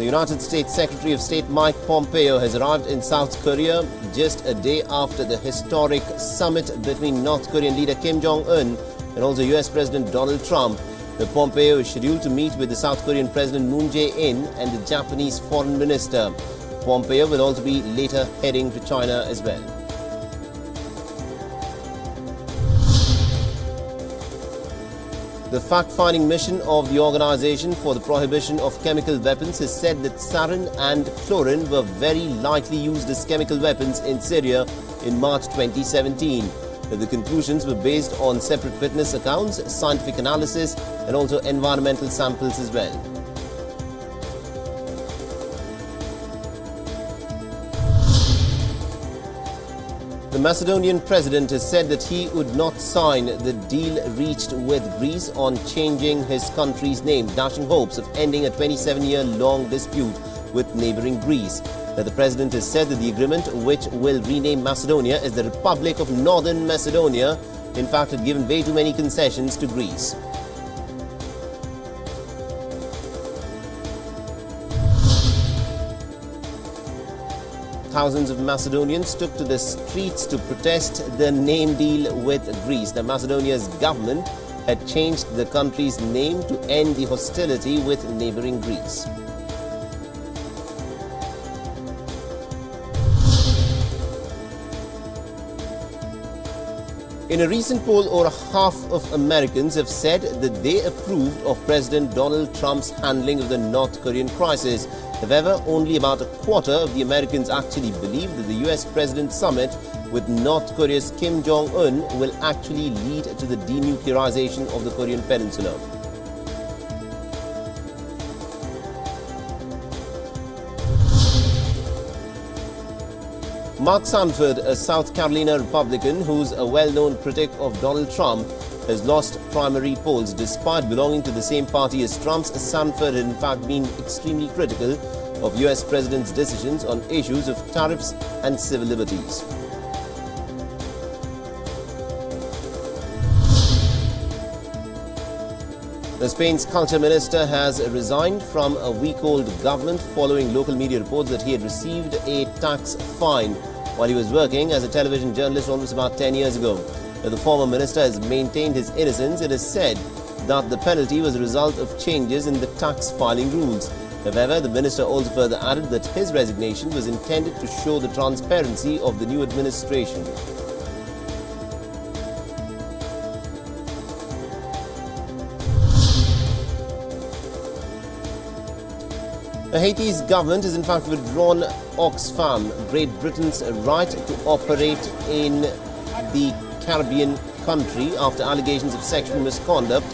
The United States Secretary of State Mike Pompeo has arrived in South Korea just a day after the historic summit between North Korean leader Kim Jong-un and also US President Donald Trump. The Pompeo is scheduled to meet with the South Korean President Moon Jae-in and the Japanese Foreign Minister. Pompeo will also be later heading to China as well. The fact-finding mission of the Organization for the Prohibition of Chemical Weapons has said that sarin and chlorine were very likely used as chemical weapons in Syria in March 2017. The conclusions were based on separate witness accounts, scientific analysis and also environmental samples as well. The Macedonian president has said that he would not sign the deal reached with Greece on changing his country's name, dashing hopes of ending a 27-year-long dispute with neighboring Greece. The president has said that the agreement, which will rename Macedonia as the Republic of Northern Macedonia, in fact had given way too many concessions to Greece. Thousands of Macedonians took to the streets to protest the name deal with Greece. The Macedonia's government had changed the country's name to end the hostility with neighboring Greece. In a recent poll, over half of Americans have said that they approved of President Donald Trump's handling of the North Korean crisis. However, only about a quarter of the Americans actually believe that the US President's summit with North Korea's Kim Jong-un will actually lead to the denuclearization of the Korean Peninsula. Mark Sanford, a South Carolina Republican who's a well-known critic of Donald Trump, has lost primary polls. Despite belonging to the same party as Trump's, Sanford had in fact been extremely critical of US President's decisions on issues of tariffs and civil liberties. Spain's culture minister has resigned from a week-old government following local media reports that he had received a tax fine while he was working as a television journalist almost about 10 years ago. The former minister has maintained his innocence. It is said that the penalty was a result of changes in the tax filing rules. However, the minister also further added that his resignation was intended to show the transparency of the new administration. Haiti's government has in fact withdrawn Oxfam, Great Britain's right to operate in the Caribbean country after allegations of sexual misconduct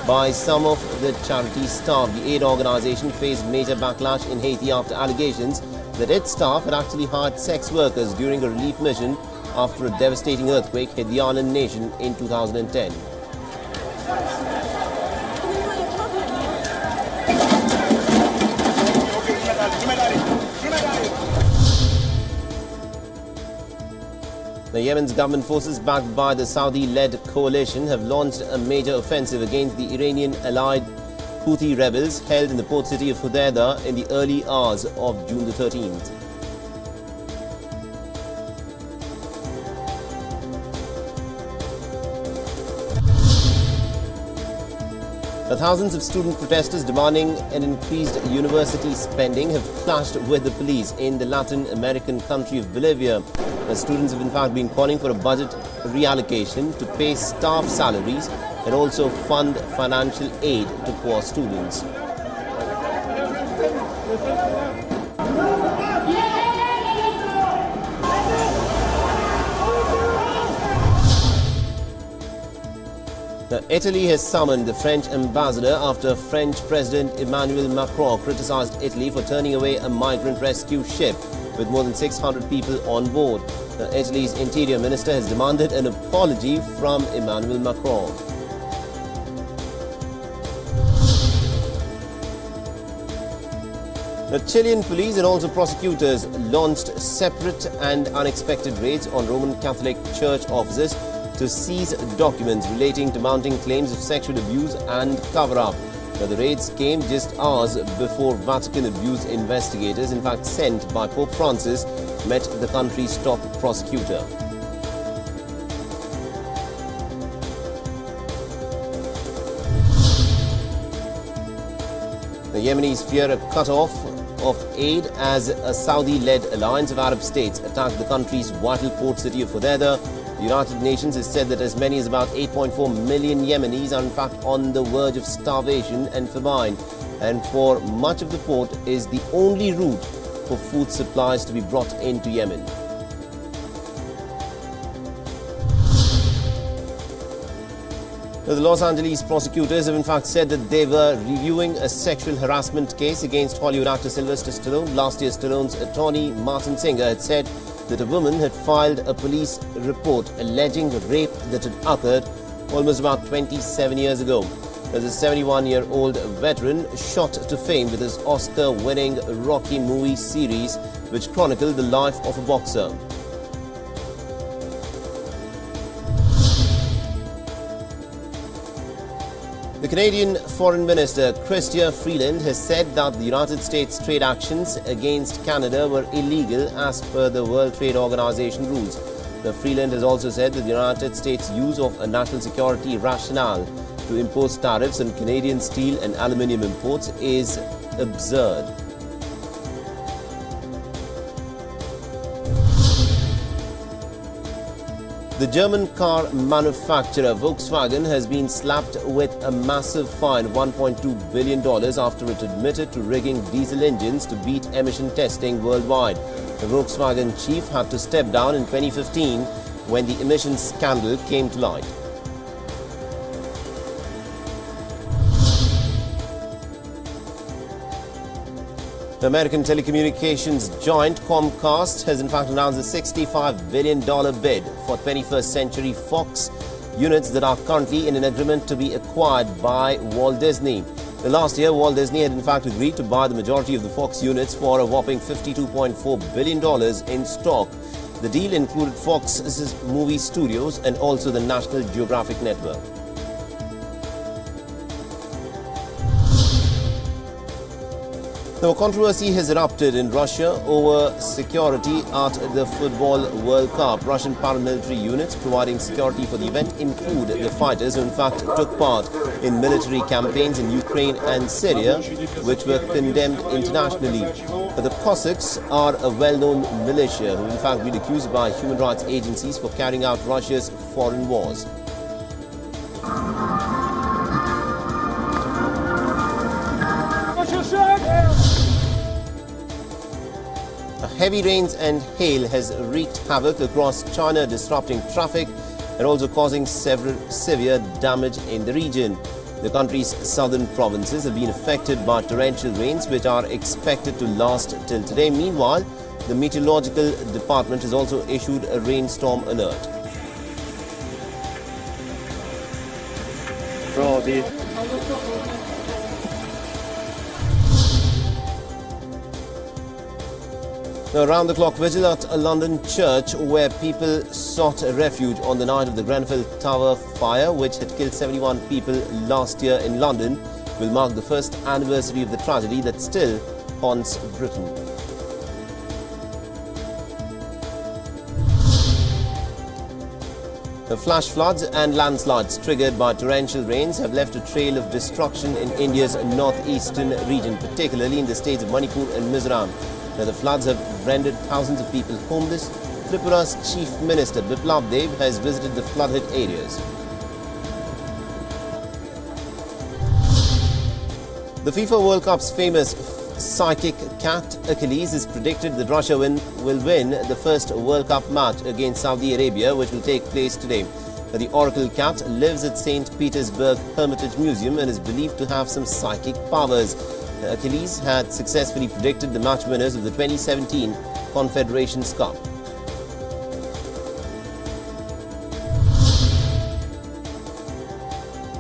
by some of the charity's staff. The aid organization faced major backlash in Haiti after allegations that its staff had actually hired sex workers during a relief mission after a devastating earthquake hit the island nation in 2010. The Yemen's government forces, backed by the Saudi-led coalition, have launched a major offensive against the Iranian-allied Houthi rebels held in the port city of Hodeidah in the early hours of June the 13th. Thousands of student protesters demanding an increased university spending have clashed with the police in the Latin American country of Bolivia. The students have in fact been calling for a budget reallocation to pay staff salaries and also fund financial aid to poor students. Italy has summoned the French ambassador after French President Emmanuel Macron criticized Italy for turning away a migrant rescue ship with more than 600 people on board. Italy's interior minister has demanded an apology from Emmanuel Macron. The Chilean police and also prosecutors launched separate and unexpected raids on Roman Catholic Church offices to seize documents relating to mounting claims of sexual abuse and cover-up. Now, the raids came just hours before Vatican abuse investigators, in fact sent by Pope Francis, met the country's top prosecutor. The Yemenis fear a cut-off of aid as a Saudi-led alliance of Arab states attacked the country's vital port city of Hodeidah. The United Nations has said that as many as about 8.4 million Yemenis are in fact on the verge of starvation and famine, and for much of the port is the only route for food supplies to be brought into Yemen. The Los Angeles prosecutors have in fact said that they were reviewing a sexual harassment case against Hollywood actor Sylvester Stallone. Last year, Stallone's attorney Martin Singer had said that a woman had filed a police report alleging rape that had occurred almost about 27 years ago. As a 71-year-old veteran shot to fame with his Oscar-winning Rocky movie series, which chronicled the life of a boxer. The Canadian Foreign Minister, Chrystia Freeland, has said that the United States trade actions against Canada were illegal as per the World Trade Organization rules. The Freeland has also said that the United States' use of a national security rationale to impose tariffs on Canadian steel and aluminium imports is absurd. The German car manufacturer Volkswagen has been slapped with a massive fine of $1.2 billion after it admitted to rigging diesel engines to beat emission testing worldwide. The Volkswagen chief had to step down in 2015 when the emissions scandal came to light. The American telecommunications giant Comcast has in fact announced a $65 billion bid for 21st Century Fox units that are currently in an agreement to be acquired by Walt Disney. Last year, Walt Disney had in fact agreed to buy the majority of the Fox units for a whopping $52.4 billion in stock. The deal included Fox's movie studios and also the National Geographic Network. Now, controversy has erupted in Russia over security at the Football World Cup. Russian paramilitary units providing security for the event include the fighters who in fact took part in military campaigns in Ukraine and Syria, which were condemned internationally. The Cossacks are a well-known militia who in fact been accused by human rights agencies for carrying out Russia's foreign wars. Heavy rains and hail has wreaked havoc across China, disrupting traffic and also causing several severe damage in the region. The country's southern provinces have been affected by torrential rains, which are expected to last till today. Meanwhile, the meteorological department has also issued a rainstorm alert. Now, round-the-clock vigil at a London church where people sought refuge on the night of the Grenfell Tower fire, which had killed 71 people last year in London, will mark the first anniversary of the tragedy that still haunts Britain. The flash floods and landslides triggered by torrential rains have left a trail of destruction in India's northeastern region, particularly in the states of Manipur and Mizoram. Now, the floods have rendered thousands of people homeless. Tripura's Chief Minister Biplab Deb has visited the flood-hit areas. The FIFA World Cup's famous psychic cat Achilles is predicted that Russia will win the first World Cup match against Saudi Arabia, which will take place today. The Oracle cat lives at St. Petersburg Hermitage Museum and is believed to have some psychic powers. Achilles had successfully predicted the match winners of the 2017 Confederations Cup.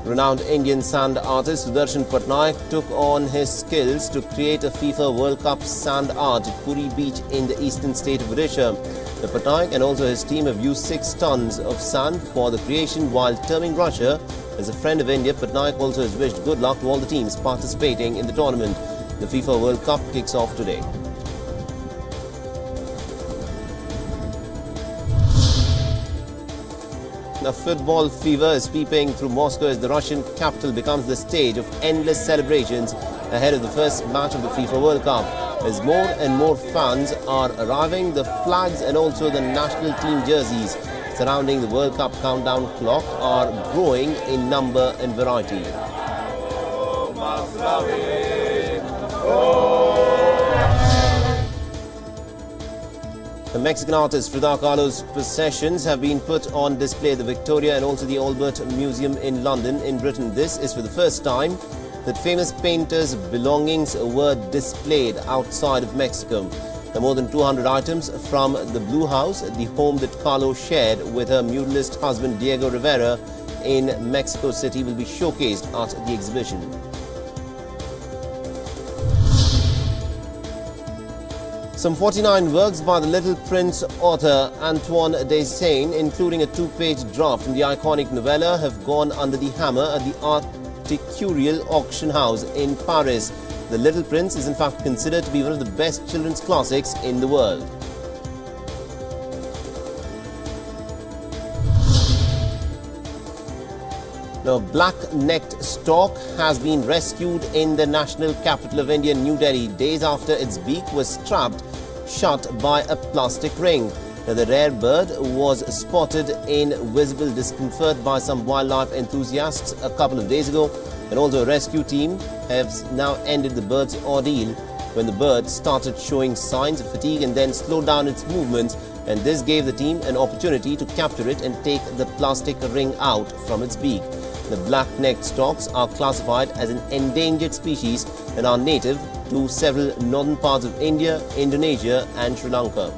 Renowned Indian sand artist Sudarshan Patnaik took on his skills to create a FIFA World Cup sand art at Puri Beach in the eastern state of Odisha. The Patnaik and also his team have used 6 tons of sand for the creation, while terming Russia As a friend of India, Patnaik also has wished good luck to all the teams participating in the tournament. The FIFA World Cup kicks off today. Now, football fever is sweeping through Moscow as the Russian capital becomes the stage of endless celebrations ahead of the first match of the FIFA World Cup. As more and more fans are arriving, the flags and also the national team jerseys surrounding the World Cup countdown clock are growing in number and variety. The Mexican artist Frida Kahlo's possessions have been put on display at the Victoria and also the Albert Museum in London, in Britain. This is for the first time that famous painters' belongings were displayed outside of Mexico. There are more than 200 items from the Blue House, the home that Kahlo shared with her muralist husband Diego Rivera in Mexico City, will be showcased at the exhibition. Some 49 works by the Little Prince author Antoine de Saint, including a 2-page draft from the iconic novella, have gone under the hammer at the Antiquarial Auction House in Paris. The Little Prince is in fact considered to be one of the best children's classics in the world. Now, black-necked stork has been rescued in the national capital of India, New Delhi, days after its beak was trapped shut by a plastic ring. Now, the rare bird was spotted in visible discomfort by some wildlife enthusiasts a couple of days ago, and also a rescue team has now ended the bird's ordeal when the bird started showing signs of fatigue and then slowed down its movements, and this gave the team an opportunity to capture it and take the plastic ring out from its beak. The black-necked storks are classified as an endangered species and are native to several northern parts of India, Indonesia and Sri Lanka.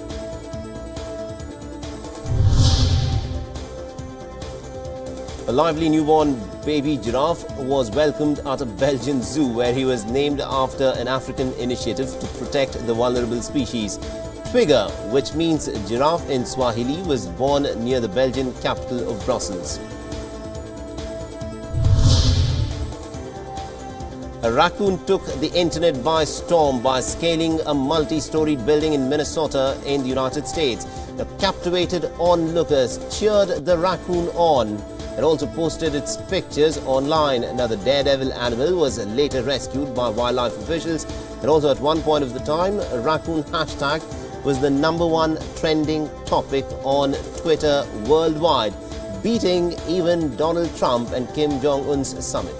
A lively newborn baby giraffe was welcomed at a Belgian zoo where he was named after an African initiative to protect the vulnerable species. Twiga, which means giraffe in Swahili, was born near the Belgian capital of Brussels. A raccoon took the internet by storm by scaling a multi-storied building in Minnesota in the United States. The captivated onlookers cheered the raccoon on and also posted its pictures online. Now, the daredevil animal was later rescued by wildlife officials, and also at one point of the time, a raccoon hashtag was the #1 trending topic on Twitter worldwide, beating even Donald Trump and Kim Jong-un's summit.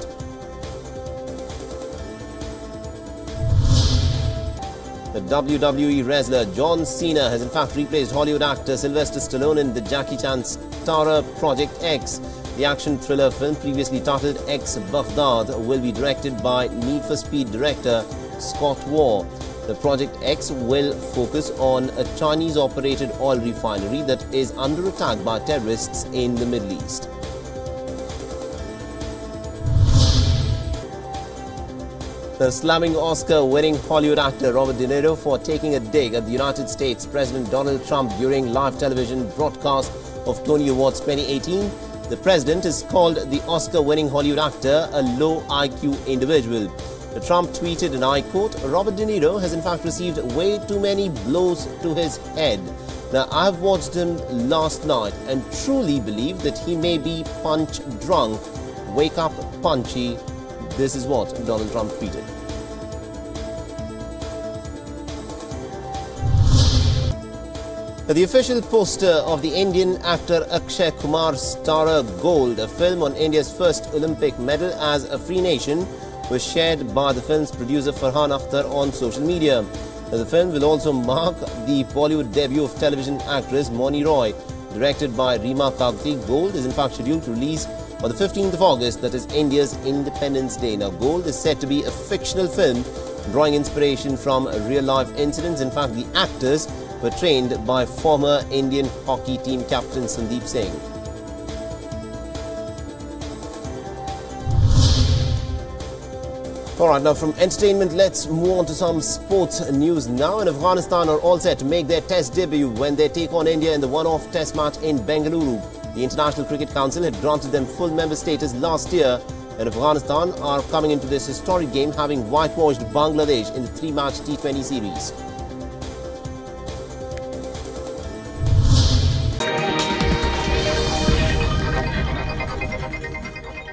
The WWE wrestler John Cena has in fact replaced Hollywood actor Sylvester Stallone in the Jackie Chan starrer Project X. The action thriller film, previously titled X Baghdad, will be directed by Need for Speed director Scott Waugh. The Project X will focus on a Chinese-operated oil refinery that is under attack by terrorists in the Middle East. The slamming Oscar-winning Hollywood actor Robert De Niro for taking a dig at the United States President Donald Trump during live television broadcast of Tony Awards 2018. The president has called the Oscar-winning Hollywood actor a low IQ individual. Trump tweeted, and I quote, "Robert De Niro has in fact received way too many blows to his head. Now, I've watched him last night and truly believe that he may be punch drunk. Wake up punchy." This is what Donald Trump tweeted. The official poster of the Indian actor Akshay Kumar's starrer Gold, a film on India's first Olympic medal as a free nation, was shared by the film's producer Farhan Akhtar on social media. The film will also mark the Bollywood debut of television actress Moni Roy. Directed by Reema Kagti, Gold is in fact scheduled to release on the 15th of August, that is India's Independence Day. Now, Gold is said to be a fictional film drawing inspiration from real-life incidents. In fact, the actors were trained by former Indian hockey team captain Sandeep Singh. Alright, now from entertainment, let's move on to some sports news now. And Afghanistan are all set to make their test debut when they take on India in the one-off test match in Bengaluru. The International Cricket Council had granted them full member status last year, and Afghanistan are coming into this historic game having whitewashed Bangladesh in the 3-match T20 series.